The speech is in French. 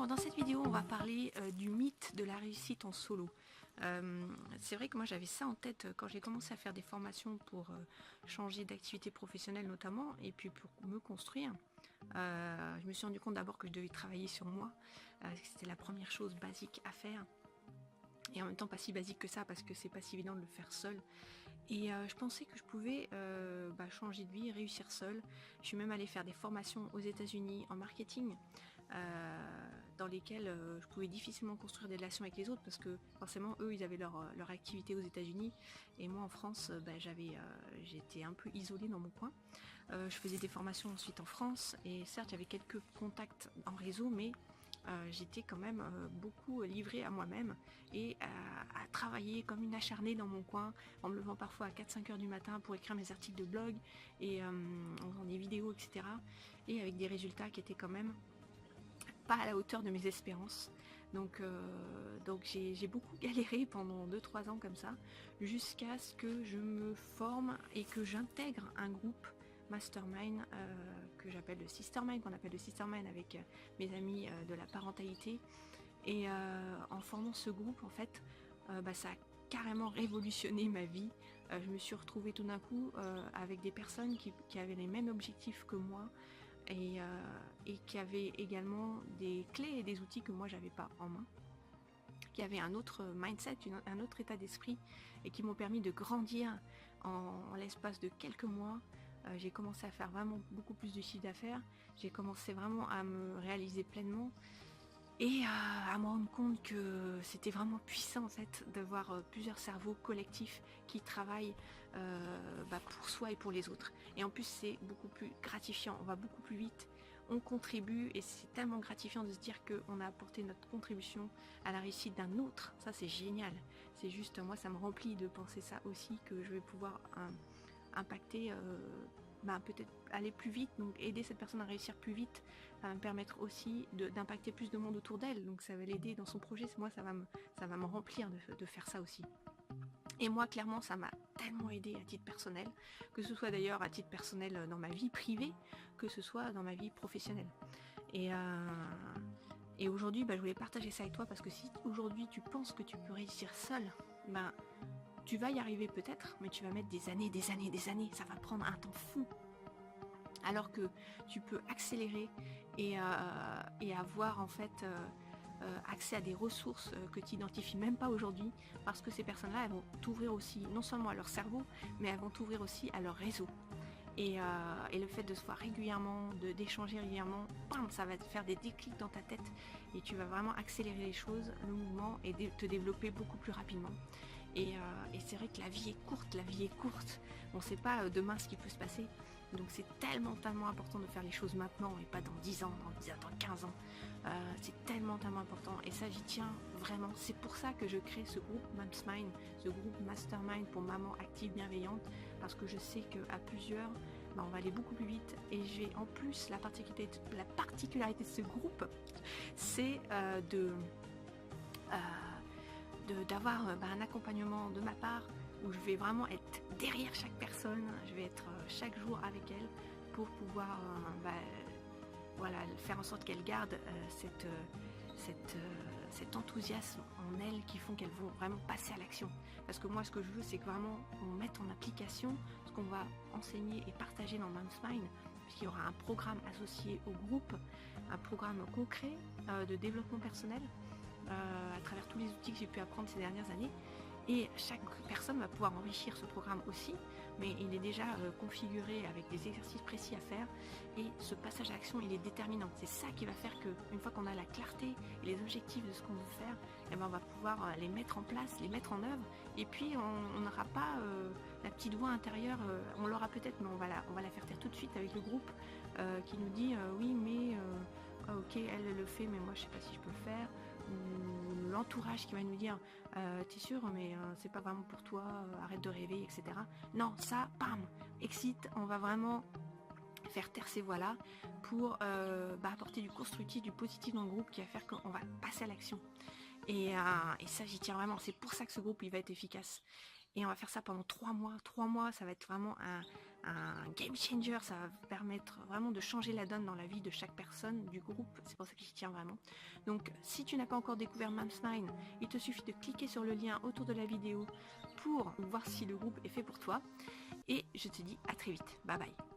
Alors dans cette vidéo, on va parler du mythe de la réussite en solo. C'est vrai que moi j'avais ça en tête quand j'ai commencé à faire des formations pour changer d'activité professionnelle notamment, et puis pour me construire. Je me suis rendu compte d'abord que je devais travailler sur moi, que c'était la première chose basique à faire. Et en même temps pas si basique que ça parce que c'est pas si évident de le faire seul. Et je pensais que je pouvais changer de vie, réussir seule. Je suis même allée faire des formations aux États-Unis en marketing, dans lesquelles je pouvais difficilement construire des relations avec les autres parce que forcément eux ils avaient leur activité aux États-Unis et moi en France j'étais un peu isolée dans mon coin. Je faisais des formations ensuite en France et certes j'avais quelques contacts en réseau, mais j'étais quand même beaucoup livrée à moi-même et à travailler comme une acharnée dans mon coin, en me levant parfois à 4-5 heures du matin pour écrire mes articles de blog et en faisant des vidéos, etc. Et avec des résultats qui étaient quand même pas à la hauteur de mes espérances. Donc j'ai beaucoup galéré pendant 2-3 ans comme ça, jusqu'à ce que je me forme et que j'intègre un groupe mastermind que j'appelle le Sistermind, qu'on appelle le Sistermind avec mes amis de la parentalité. Et en formant ce groupe, en fait, ça a carrément révolutionné ma vie. Je me suis retrouvée tout d'un coup avec des personnes qui avaient les mêmes objectifs que moi et qui avaient également des clés et des outils que moi j'avais pas en main, qui avaient un autre mindset, un autre état d'esprit et qui m'ont permis de grandir en l'espace de quelques mois. J'ai commencé à faire vraiment beaucoup plus de chiffre d'affaires, j'ai commencé vraiment à me réaliser pleinement et à me rendre compte que c'était vraiment puissant en fait de voir plusieurs cerveaux collectifs qui travaillent pour soi et pour les autres. Et en plus c'est beaucoup plus gratifiant, on va beaucoup plus vite, on contribue et c'est tellement gratifiant de se dire qu'on a apporté notre contribution à la réussite d'un autre. Ça c'est génial, c'est juste, moi ça me remplit de penser ça aussi, que je vais pouvoir impacter peut-être aller plus vite, donc aider cette personne à réussir plus vite, ça va me permettre aussi d'impacter plus de monde autour d'elle, donc ça va l'aider dans son projet. Moi ça va me remplir de faire ça aussi. Et moi clairement ça m'a tellement aidé à titre personnel, que ce soit d'ailleurs à titre personnel dans ma vie privée, que ce soit dans ma vie professionnelle. Et aujourd'hui je voulais partager ça avec toi parce que si aujourd'hui tu penses que tu peux réussir seul, tu vas y arriver peut-être, mais tu vas mettre des années, ça va prendre un temps fou. Alors que tu peux accélérer et avoir en fait accès à des ressources que tu n'identifies même pas aujourd'hui, parce que ces personnes-là, elles vont t'ouvrir aussi non seulement à leur cerveau, mais elles vont t'ouvrir aussi à leur réseau. Et le fait de se voir régulièrement, d'échanger régulièrement, ça va te faire des déclics dans ta tête et tu vas vraiment accélérer les choses, le mouvement, et te développer beaucoup plus rapidement. Et c'est vrai que la vie est courte, on ne sait pas demain ce qui peut se passer, donc c'est tellement important de faire les choses maintenant et pas dans 10 ans, dans 15 ans. C'est tellement important, et ça j'y tiens vraiment. C'est pour ça que je crée ce groupe Mamsmind, ce groupe Mastermind pour mamans actives bienveillantes, parce que je sais qu'à plusieurs on va aller beaucoup plus vite. Et j'ai en plus la particularité de ce groupe, c'est d'avoir un accompagnement de ma part où je vais vraiment être derrière chaque personne, je vais être chaque jour avec elle pour pouvoir faire en sorte qu'elle garde cet enthousiasme en elles qui font qu'elles vont vraiment passer à l'action. Parce que moi ce que je veux, c'est que vraiment on mette en application ce qu'on va enseigner et partager dans Mamsmind, puisqu'il y aura un programme associé au groupe, un programme concret de développement personnel à travers tous les outils que j'ai pu apprendre ces dernières années. Et chaque personne va pouvoir enrichir ce programme aussi, mais il est déjà configuré avec des exercices précis à faire, et ce passage à l'action il est déterminant. C'est ça qui va faire qu'une fois qu'on a la clarté et les objectifs de ce qu'on veut faire, on va pouvoir les mettre en place, les mettre en œuvre, et puis on n'aura pas la petite voix intérieure, on l'aura peut-être, mais on va la faire taire tout de suite avec le groupe qui nous dit oui mais ok elle le fait mais moi je sais pas si je peux le faire, ou l'entourage qui va nous dire t'es sûr mais c'est pas vraiment pour toi, arrête de rêver, etc. Non, ça, bam, excite, on va vraiment faire taire ces voix-là pour apporter du constructif, du positif dans le groupe, qui va faire qu'on va passer à l'action. Et ça j'y tiens vraiment, c'est pour ça que ce groupe il va être efficace. Et on va faire ça pendant 3 mois. 3 mois, ça va être vraiment un game changer, ça va permettre vraiment de changer la donne dans la vie de chaque personne du groupe, c'est pour ça que j'y tiens vraiment. Donc si tu n'as pas encore découvert Mams9, il te suffit de cliquer sur le lien autour de la vidéo pour voir si le groupe est fait pour toi, et je te dis à très vite, bye bye.